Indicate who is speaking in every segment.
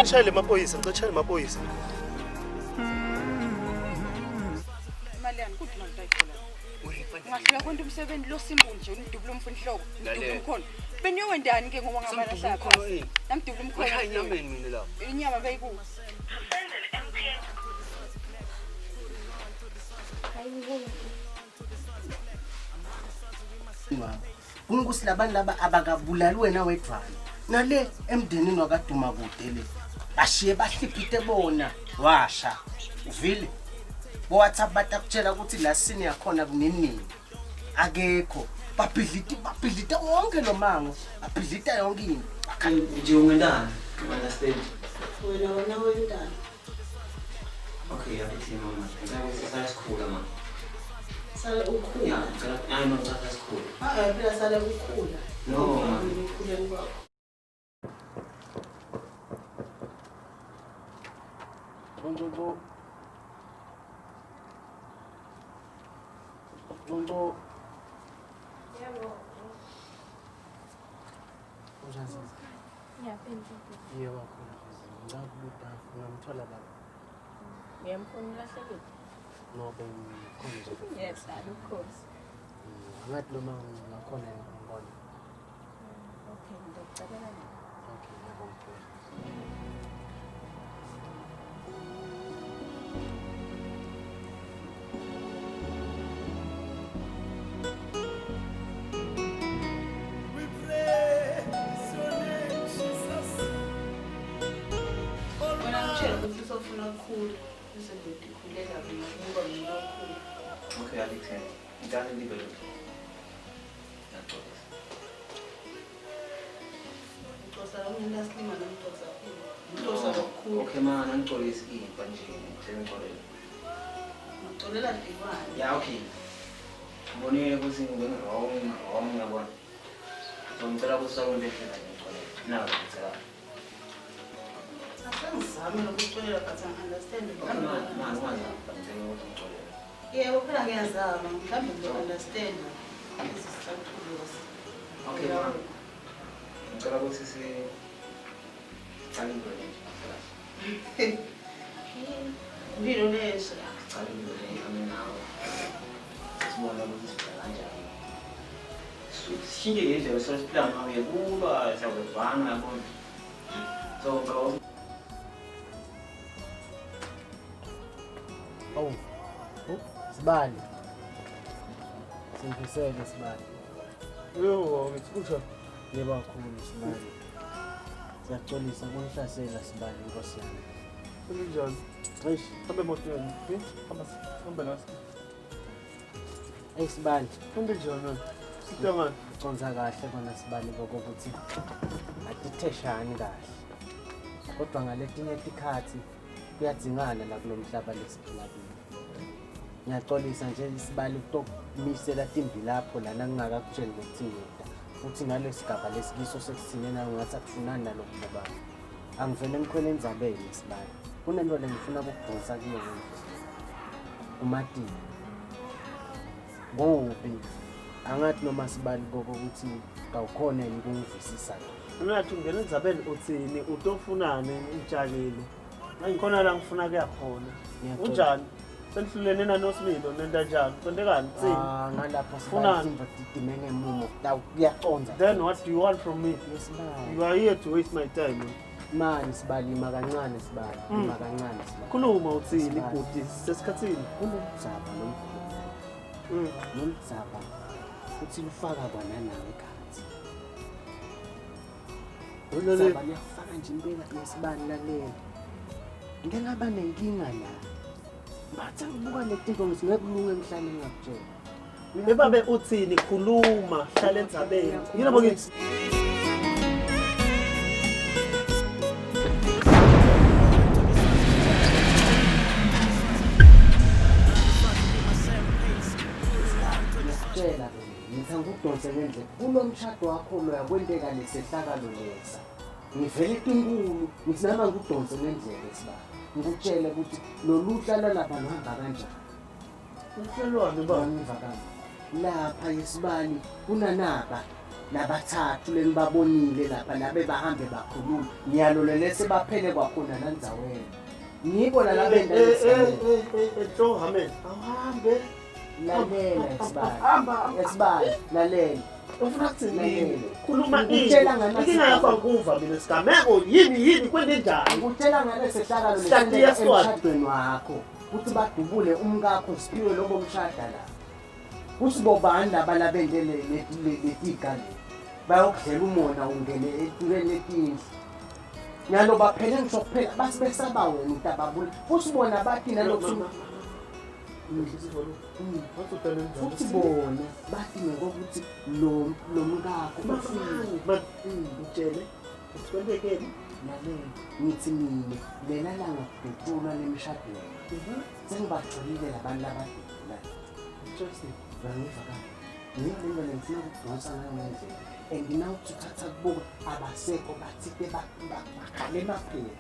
Speaker 1: Chale mapoyisa, ngicela mapoyisa.
Speaker 2: Maliyani kuthi manje ayikhola. Ngafika kwento umsebenzi lo Simbu nje unidubula umfunhloko, unidubula umkhono. Beniyowendani ke ngoba ngabala sakho. Namdubula umkhono.
Speaker 1: Hayi inyameni mina la.
Speaker 2: Inyama beyiku.
Speaker 3: Kungukusilabani laba abakabulali wena wedwana. Nale emdenini wakaduma kude le. Bashiye bahlipite bona washa. Uvile. Bo WhatsApp batakutshela ukuthi la sini yakhona kunini. Akekho. Babhidlita wonke lo mango. Babhidlita yonke into.
Speaker 4: Nje ungendana. Understand?
Speaker 2: Wena wendana.
Speaker 4: Okay, yathi mama. Ngicela sasikhula mama.
Speaker 2: Sale ukhula.
Speaker 4: Ya, ngicela hayi no ngicela sasikhula.
Speaker 2: Phela sale ukhula.
Speaker 4: No, mama.
Speaker 2: Ukhuleni kwakho.
Speaker 3: Bonjour.
Speaker 2: Yebo.
Speaker 3: Ujazi.
Speaker 5: Ngiyaphendula.
Speaker 3: Yebo khona. Ngakubuda ngamthola la.
Speaker 5: Ngiyamfuna lahlekile.
Speaker 3: No bengikhonje.
Speaker 5: Yes, of course.
Speaker 3: Ngathi lo mango ngakhona ngibona.
Speaker 5: Okay, ngicabanga nje.
Speaker 3: Okay, ngiyabonga.
Speaker 2: Sofuna kakhulu izinto ikhulela mina ngoba mina kakhulu.
Speaker 4: Okay, Alex. Ngicela libe lo.
Speaker 2: Ngixoxa mina lasilima ngixoxa kakhulu. Ngixoxa kakhulu.
Speaker 4: Okay man, angixolisi impa nje. Ngicela ngixolele.
Speaker 2: Ngixolela Dibane.
Speaker 4: Yeah, okay. Ngibonile ukuthi wrong yabona. So ngicela kusawule phela ngixolele. Nawe ngicela.
Speaker 2: Asengizame nokuxolela but I understand.
Speaker 4: Yeah,
Speaker 2: phela ngiyazama mhlawumbe ngizo-understand isisathulosi.
Speaker 4: Okay, ma'am. Ngicela ukuthi sicalile nje.
Speaker 2: Impilo leso.
Speaker 4: Sicalile nje nawe. Sibona ukuthi siphila kanjani. Sishintshe ngendlela sesiphila ngayo kulwa siyazwana yabona. So ngicela
Speaker 3: Oh. Sibali. Simfisele sibali.
Speaker 1: Yo, ngikutsho.
Speaker 3: Yebo kakhulu sibali. Siyaxolisa kunhlasela sibali inkosi yami.
Speaker 1: Kunjani?
Speaker 3: Xish,
Speaker 1: Hambe emotweni. Hambe nasi.
Speaker 3: sibali.
Speaker 1: Kunjani? Sithangana.
Speaker 3: Uconza kahle kona sibali ukuthi atitheshani kahle. Kodwa ngaletinye itikhathi kuyadzingana la kulomhlaba lesiphila kuwo. Ngiyaxolisa nje isibali ukumisela timbi lapho lana ngingakakutsheli ukuthi ngiyeda. Futhi ngalesigaba lesikiso sekusine nayo ngathi akufunani nalokho labanye. Angivele ngikhwele endzabeni isibali. Kunento lengifuna ukukudonsa kuyo nje. Umatini. Ngobi angathi noma sibali ukuthi kawukhona yini kungivisisa.
Speaker 1: Ngathi ungena endzabeni uthini utofunani utshalile. Ngikhona la ngifuna kuya khona. Unjani? Senihlulene naNoSmilo nentanjani. Kwendekani? Thini?
Speaker 3: Ngalapho
Speaker 1: Funani?
Speaker 3: sibani idimene emumo. Kuyaconza.
Speaker 1: Then what do you want from me?
Speaker 3: Yesibali.
Speaker 1: You are here to waste my time.
Speaker 3: Mani sibali ima kancane sibali. Ima kancane sibali.
Speaker 1: Khuluma uthini ibhuti sesikhathini.
Speaker 3: Kunomdzaba nomkhulu. Nomdzaba. Futhi lufaka kwana nawe khathi.
Speaker 1: Ulele
Speaker 3: Saba liyafaka nje impela yesibani lalela. Ngeke ngaba nenkinga la. Bathe ubuka letinto ngisingekulunga emhlanje ngakutshela.
Speaker 1: Bebabe uthini khuluma hlala endzabeni. Yini bakithi?
Speaker 3: Ngiyakutshela ngithanda ukudonsa ngendlela. Kulo mshado wakho lo yakwenteka lesehlakalo lesa. Ngivele inkulu ngithi nama ngikudonse ngendlela esibani. Ngikutshela ukuthi loluhla lalapha luhamba kanjani.
Speaker 1: Uhlelwane baba.
Speaker 3: Bangivakala. Lapha yesibani kunanaba nabathathu lenibabonile lapha labe bahambe bakhuluma. Ngiyalolele sebaphele kwakhona landzaweni. Ngibona labenda
Speaker 1: Enhlo Hamen. Awuhambe.
Speaker 3: lalela esibani lalela.
Speaker 1: Ufuna kuthini?
Speaker 3: Lalela.
Speaker 1: Khuluma
Speaker 3: Ngikutshela ngama-
Speaker 1: inkinga yakho akuva mina sigameko yini kwende njani?
Speaker 3: Ngikutshela ngale sehlakalo
Speaker 1: Sithathe yeswati.
Speaker 3: emshadweni wakho ukuthi badubule umkakho siphiwe lobo mshada la. Kuthi bobani laba labende letigane bayokudlela umona ungene etuleni letindlu. Nyalo baphele ngisho kuphela basibesaba wena utababula. Futhi bona bathi nalokuthi futhi bona bathi ngokuthi lo mkakho ufile.
Speaker 1: Ngitshele usikwendekeni.
Speaker 3: Lalela ngithi mina lena langa kudutshulwa lemshadweni. Sengibagcolile labantu labadala.
Speaker 1: Interesting.
Speaker 3: Bangivakala. Ngiyabona ngifuna ukudonsa ngendlela. Andinawuthi uthatha kubuka abasekho bathike bakhale emaphela.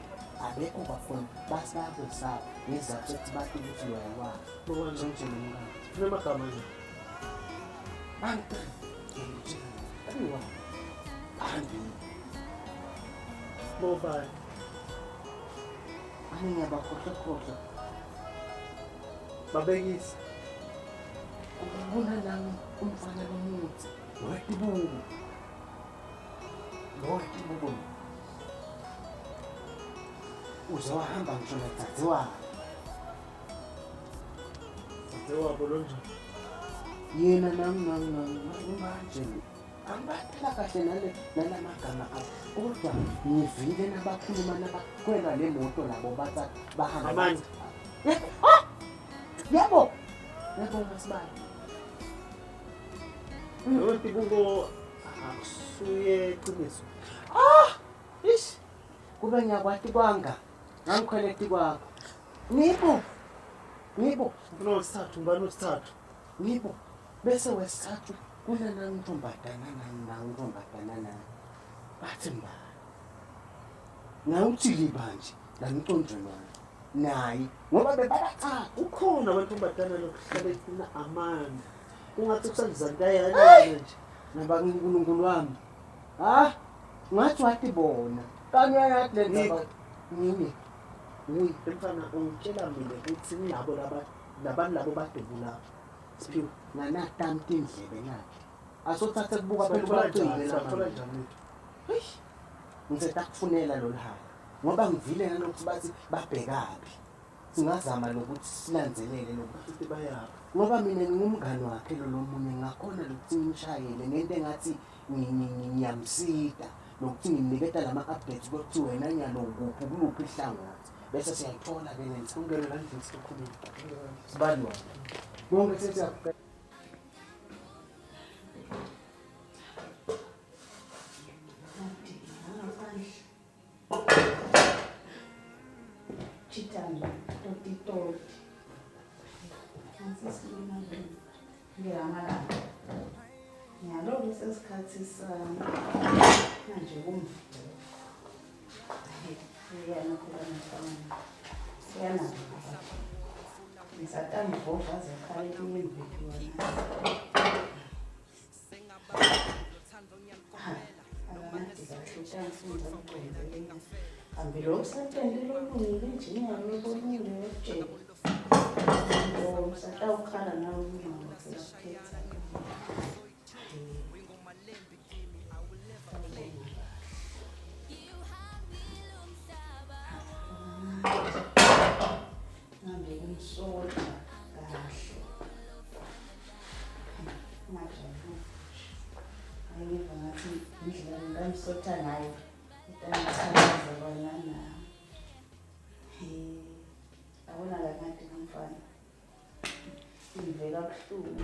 Speaker 3: Abekho bakhona basabesaba ngezathu ukuthi bathi ukuthi uyawazi.
Speaker 1: Bobani
Speaker 3: Njengelo mkakho.
Speaker 1: kunemagama nje.
Speaker 3: Bantu. Ayiwa. Andi.
Speaker 1: Bobani.
Speaker 3: Ani ngiyabakhohlakhohla.
Speaker 1: Babekisi.
Speaker 3: Ukubona nami umfana lomuthi. Wetibuko. Wetibuko. Uzowahamba ngisho nathathiwa.
Speaker 1: Wabo lonje.
Speaker 3: Yena manje. Angibaphela kahle nalamagama abo. Kodwa ngivile nabakhuluma nabakwela le moto labo bathi bahamba.
Speaker 1: Amandla.
Speaker 3: Yebo. Yebo masibali.
Speaker 1: Yonke buko akusuye qiniso.
Speaker 3: Ish. Kube ngiyakwati kwanga. Ngangikhweleti kwakho. Ngibo.
Speaker 1: Ufuna usithathu ngibani usithathu?
Speaker 3: Ngibo. Bese wesithathu kuna nangithombadana nangithombadana. Bathi mba. Ngawuthi libanje la ngiqondremana. Nayi ngoba bebalathatha.
Speaker 1: Ukhona amantombazana lokuhlala efuna amandla. Ungathi kusalizantayana nje.
Speaker 3: Naba uNkulunkulu wami. Ngathi wathi bona. Kanye yathi lendaba ngini. Uyi
Speaker 1: Mfana ungitshela mina ukuthi nilabo labantu labo badubula. Siphiwe.
Speaker 3: nganatamti indlebe nakhe. Asothathe kubuka phela
Speaker 1: Sathola
Speaker 3: ubaqingile
Speaker 1: njani
Speaker 3: la.
Speaker 1: njani.
Speaker 3: Ngicela kufunela lo lihaya. Ngoba ngivile nalokuthi bathi babhekapi. Singazama lokuthi silanzelele lokuthi
Speaker 1: Futhi bayapha.
Speaker 3: ngoba mina ngingumngani wakhe lo munye ngakhona lokuthi ngimshayele ngento engathi ngiyamsida lokuthi ngimniketa lama updates ukuthi wena nyalo kuphi kuluphi ihlangothi bese siyayithola ke lento
Speaker 1: Ungena la ndini sokhuluma.
Speaker 3: sibali wona bonke sethi yakho
Speaker 2: Chitanda, toti. Nasisilima ngiyamalanga. Ngiyalolo sesikhathi sami. Manje kumvulo. Yana kubona sana. Yana. Ngisatanga bova zakhala imvelo wona. Ambilo usatende lo lungile nje ngiyalo bonile wetshela.
Speaker 5: Satawukhala nawe ngizokhetha. Ngambe kumsola kahle. Ayiva ngathi indlela ngamsotha nayo. Itangithaza bona na. Awona la ngathi kumfana. Ivela kuhlungu.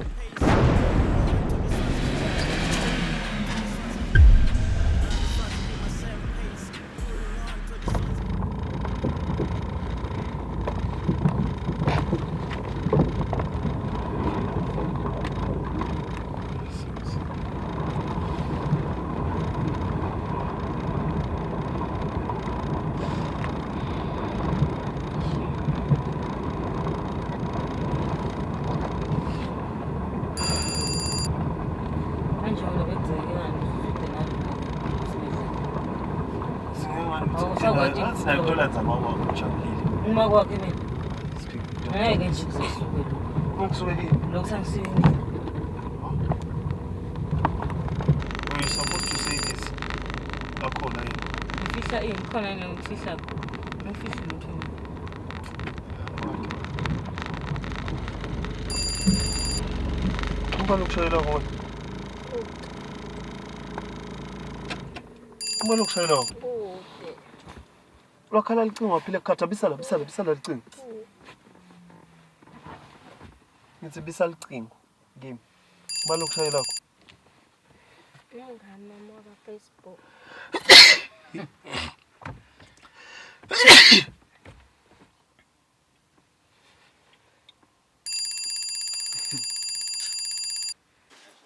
Speaker 6: Uma kwakhe mina. Ngeke nje kusuke.
Speaker 4: Ukusuke
Speaker 6: Lokhu sangisini.
Speaker 4: You're supposed to say this. Akhona yini?
Speaker 6: Ngifihla ini khona ngifihla. Ngifihla lutho.
Speaker 4: Ubani ukushayela khona? Ubani ukushayela khona? Lokhala licingo waphile khatha bisala licingo. Ngithi bisala licingo game. Ubani ukushayela khona?
Speaker 5: Ngingani mama ka Facebook.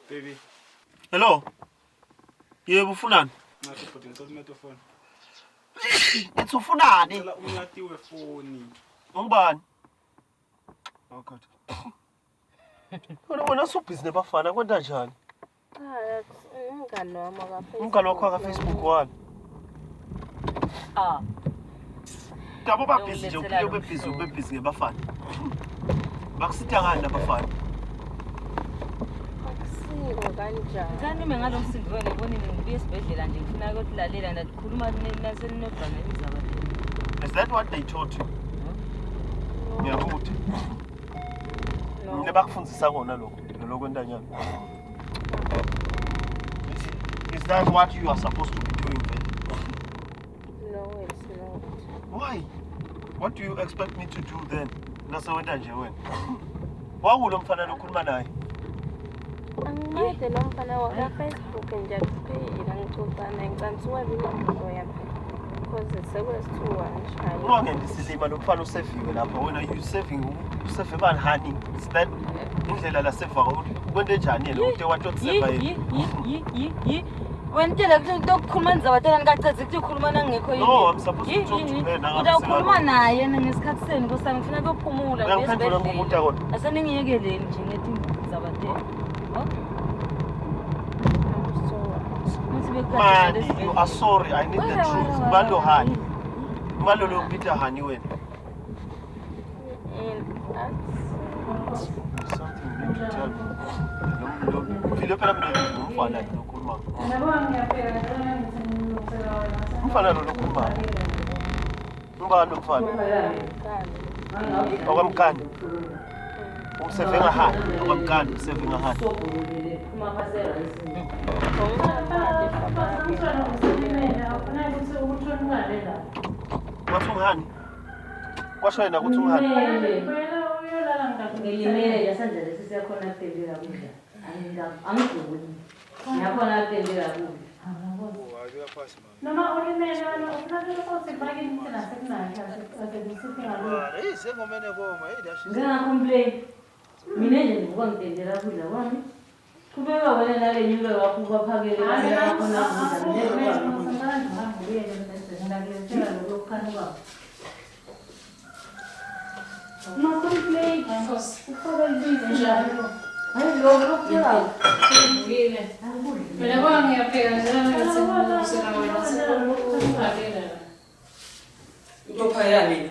Speaker 7: Baby.
Speaker 4: Hello. Yebo ufunani?
Speaker 7: Ngathi futhi ngicela umetho phone.
Speaker 4: Ethi ufunani?
Speaker 7: Ngicela unyatiwe phone.
Speaker 4: Ungubani? Oh God. Wena subhizi nebafana kwenta njani?
Speaker 5: Ngingani mama ka Facebook.
Speaker 4: Umngane wakho ka Facebook wani? Dabo babhizi nje uphile ubebhizi ngebafana. Bakusitha ngani nabafana?
Speaker 5: Akusiko kanjani.
Speaker 6: Ngani mengalo msindo wena ibonile ngibuye esibhedlela nje ngifuna ukulalela ndakhuluma nasenodwana ezabathe.
Speaker 4: Is that what they taught you? Ngiyabuthi. Nebakufundisa kona lokho kwentanyana. Is that what you are supposed to be doing then?
Speaker 5: No, it's not.
Speaker 4: Why? What do you expect me to do then? Nasawenda nje wena. Wangulo mfana lokhuluma naye.
Speaker 5: Angimade nomfana waka Facebook nje kuphela ngixoxana ngicantsuka into yami. Because sekwesithuwa ngishaya.
Speaker 4: Ungangendisilima lo mfana useviwe lapha wena you saving useve bani hani? Is that indlela la save kwente njani lo uthi wathi ukuseva yini?
Speaker 6: Wentela ukukhuluma nizabatela ngicacezi ukuthi ukhuluma nangekho yini.
Speaker 4: No, I'm supposed to talk to her now.
Speaker 6: Udakhuluma naye ngesikhathi seni nkosami ngifuna ukuphumula
Speaker 4: Uyangiphendula ngokubuta kona.
Speaker 6: aseningiyekeleni nje ngethi zabatela.
Speaker 4: Man, you are sorry. I need the truth. Malo hani. Malo lo mpita hani wena. Something you need to tell me. Vile pela mina umfana lokhuluma. Umfana lo lokhuluma. Ngubani umfana? Okwamkani. Usevenga hani? Okwamkani usevenga hani? Wathi ungani? Kwasho yena ukuthi ungani?
Speaker 6: Ngelimele yasandla lesiyakhona kutendela kudla. Angidubuli. Ngiyakhona kutendela kudla.
Speaker 8: Noma ulimele wena ufuna ukuthi ufake imithela sekunakhe asekusiphi ngalokho.
Speaker 1: Hey sengomene koma hey dashi.
Speaker 6: Ngingacomplain. Mina nje ngibuka ngitendela kudla kwami. Kubeka wena nale nyuke wakho kwaphakele khona kudla.
Speaker 8: No complain, ufaka ibizo njalo.
Speaker 6: Hayi lo phela.
Speaker 8: Ngile. Mina kwami ngiyapheka njalo ngisebenzisa wena sekuphakela.
Speaker 6: Utophaya nini?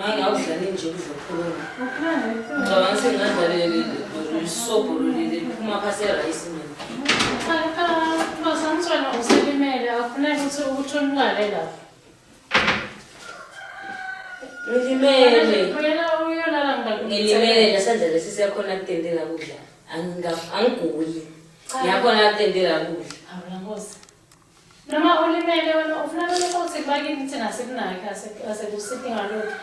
Speaker 6: Ngawudlala nje uzokhuluma.
Speaker 8: Ufuna nje.
Speaker 6: Ngicabanga sengadlalele isobho leli liphuma phasi erayisi mina.
Speaker 8: Masangitshona uselimele akufuneki ukuthi unqale lapha.
Speaker 6: Ngilimele.
Speaker 8: Uyolala ngibakho.
Speaker 6: Ngilimele nasandla lesi siyakhona kutendela kudla. Angiguli. Ngiyakhona kutendela kudla.
Speaker 8: Awulangozi. Noma ulimele wena ufuna ukuthi kubakini thina sekunakhe asekusithi ngalokho.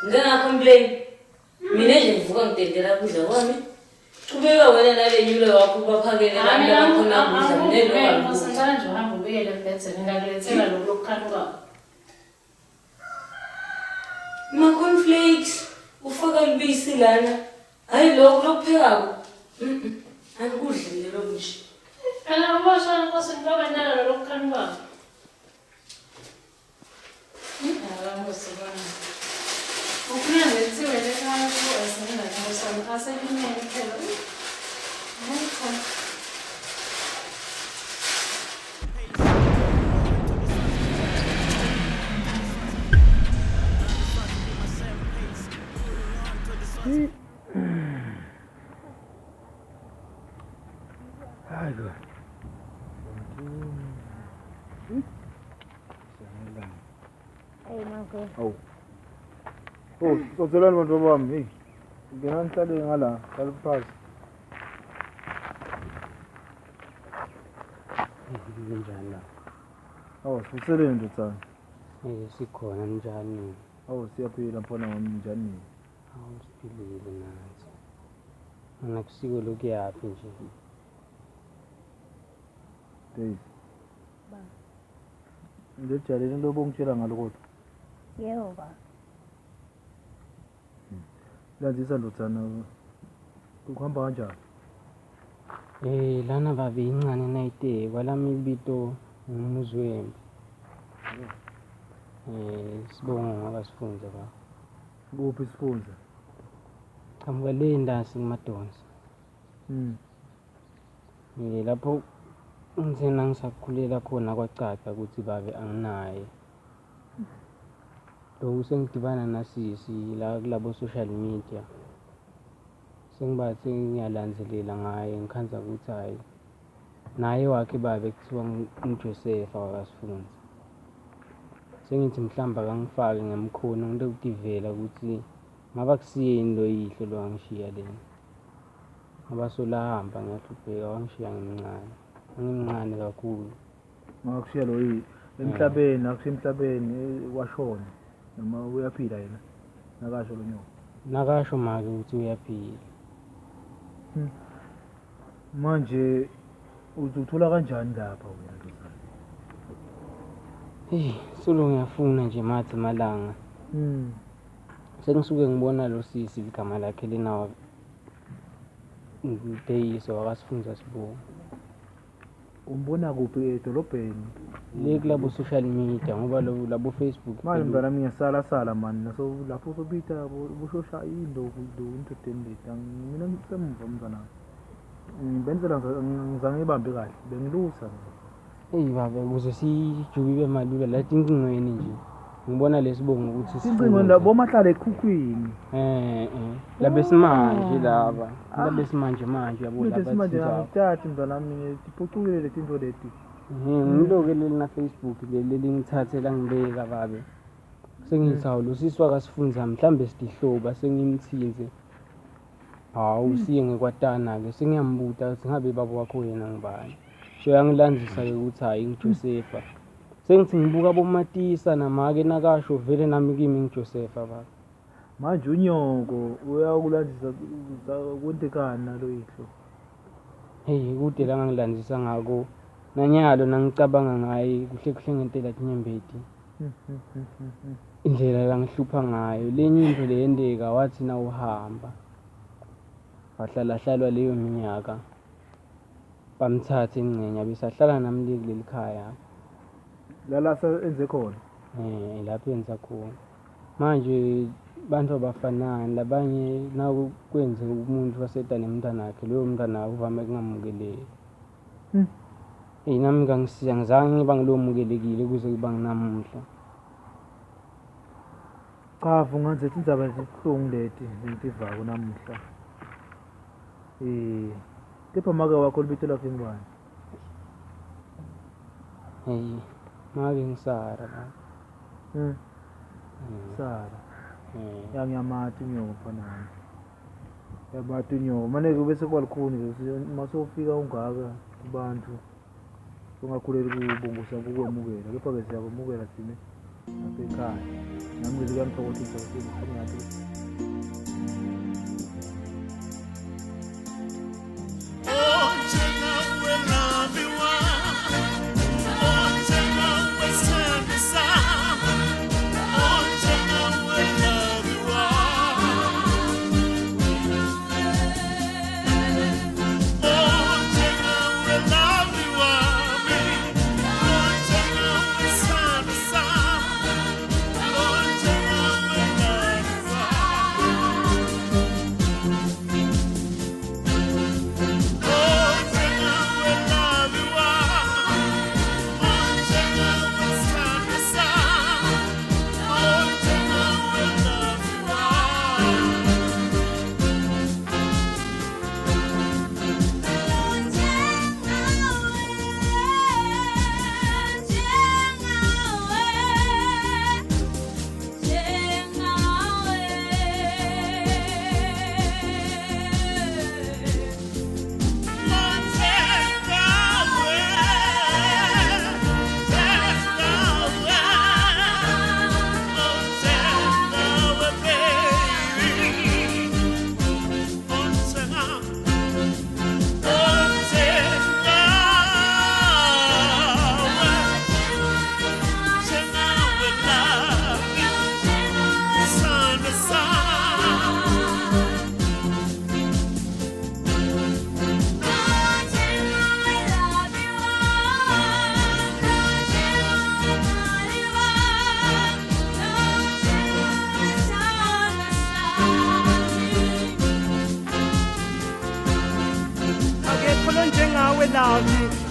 Speaker 6: Ngingacomplain. Mina nje ngivuka ngitendela kudla kwami. Ubeka wena nale nyulo wakho baphakele abantu abakhona kudla mina lo.
Speaker 8: Ngicela nje uhamba ubuyele ebhedeni ngakulethela lokho lokukhanuka.
Speaker 6: Ma-cornflakes, ufaka ubisi lana. Hayi lokho lokuphekako. Angikudlile lokho nje.
Speaker 8: Phela ubashona Nkosi ngoba nalo lokukhanuka. Ufuna nje kuthiwe lekhaya kuwesena Nkosi aselimele phela. Hayi cha.
Speaker 9: Oh, sozelani bantu bami, hey. Ngihlale ngala, hlala phansi.
Speaker 3: Kunjani la?
Speaker 9: Oh, siseleni ndotsana.
Speaker 3: Sikhona njani?
Speaker 9: Oh, siyaphila mfana wami njani?
Speaker 3: Siphilile nathi. Mina kusiko lokuyaphi nje.
Speaker 9: Hey. Ngijalela into obongitshela ngalo kodwa.
Speaker 5: Yebo ba.
Speaker 9: Lazisa ndotsana. Ukuhamba kanjani?
Speaker 3: Lana babe incane nayite kwalami ibito ngumuzwembi. Sibonga ngabasifunza ba.
Speaker 9: Kuphi isifunza?
Speaker 3: Kamuka le ndasi kumadonsa. Lapho ngizena ngisakhulela khona kwacaca ukuthi babe anginaye. Lo sengidibana nasisi la kulabo social media. Sengibathi ngiyalandzelela ngaye ngikhanza ukuthi hayi naye wakhe babe kuthiwa uJoseph wakasifunza. Sengithi mhlamba kangifake ngemkhono nginto ukuvela ukuthi ngaba kusiyeni lo yihlo lo angishiya lena. Ngoba solahamba ngiyahlupheka wangishiya ngimncane. Ngimncane kakhulu.
Speaker 9: Ngakushiya lo yihlo emhlabeni akusemhlabeni washona. Noma uyaphila yena. Nakasho lo nyoka.
Speaker 3: Nakasho make ukuthi uyaphila.
Speaker 9: Manje uzuthola kanjani lapha wena ndodzana?
Speaker 3: Solo ngiyafuna nje mathi malanga. Sengisuke ngibona lo sisi igama lakhe linawa uDeyiso wakasifunza Sibonga.
Speaker 9: Umbona kuphi edolobheni?
Speaker 3: Le kulabo social media ngoba labo Facebook.
Speaker 9: Manje mntwana mina sala mani naso lapho uzobita bushosha into entertainment mina ngisemva mntwana. Benzela ngizange ibambe kahle bengilusa.
Speaker 3: Baba ukuze sijubibe malula la tincingweni nje. Ngibona lesibonga ukuthi
Speaker 9: sincingweni labo mahlala ekhukhwini.
Speaker 3: Labesimanje laba. Labesimanje manje yabo laba.
Speaker 9: Labesimanje ngithatha mntwana mina siphucukile leti into leti.
Speaker 3: Ngiloke leli na Facebook leli ngithathela ngibeka babe. Sengisawu lo siswa kasifunza mhlambe sidihloba sengimthinze. Hawu siye ngekwatana ke sengiyambuta ukuthi ngabe baba wakho yena ngibani. Yangilandzisa ke ukuthi hayi ngiJosepha. Sengithi ngibuka boMatisa namake nakasho vele nami kimi ngiJosepha baba.
Speaker 9: Manje unyoko uyakulandisa kwentekana lo yihlo.
Speaker 3: Kude la ngangilandzisa ngako. Nanyalo nangicabanga ngaye kuhle ngentela tinyembeti. Indlela la ngihlupha ngayo lenye into leyendeka wathi na uhamba. Wahlala leyo minyaka. Bamthatha ingcenye besahlala nami kuleli khaya.
Speaker 9: La enze khona.
Speaker 3: Lapho enza khona. Manje bantu abafanani labanye naku kwenze umuntu waseta nemntana wakhe loyo mntana uvame kungamukeleki. Nami ngangisiya ngizange ngiba ngilomukelekile kuze kuba nginamuhla.
Speaker 9: Qavu ngathi indzaba zesihlungu leti lentivako namuhla. Kepha make wakho libito lakhe ngubani?
Speaker 3: Hey, make ngisara la.
Speaker 9: Sara. Yangiyamati nyoko phanana. Yabati nyoko. Manje kube sekwalikhuni masofika ungaka kubantu. Ungakhuleli kubongosa kukwemukela. Kepha ke siyakwemukela sine nasekhaya. Nami ngizikuyamthokozisa ukuthi ngiyathi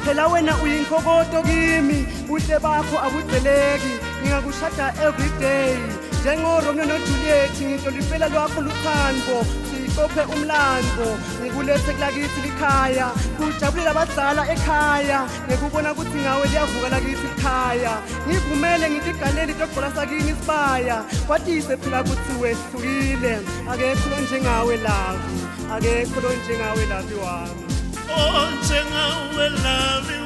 Speaker 10: phela wena uyinkokoto kimi buhle bakho abugceleki ngingakushada every day njengoRomeo noJuliet ngitolifela lwakho luthando siqophe umlando ngikulethe kulakithi likhaya kujabulela abadala ekhaya ngikubona ukuthi ngawe liyavuka lakithi likhaya ngivumele ngitiganele igqola sakini isibaya kwatise phela ukuthi wehlukile akekho njengawe lavi akekho njengawe lavi wami
Speaker 11: njengawe lavi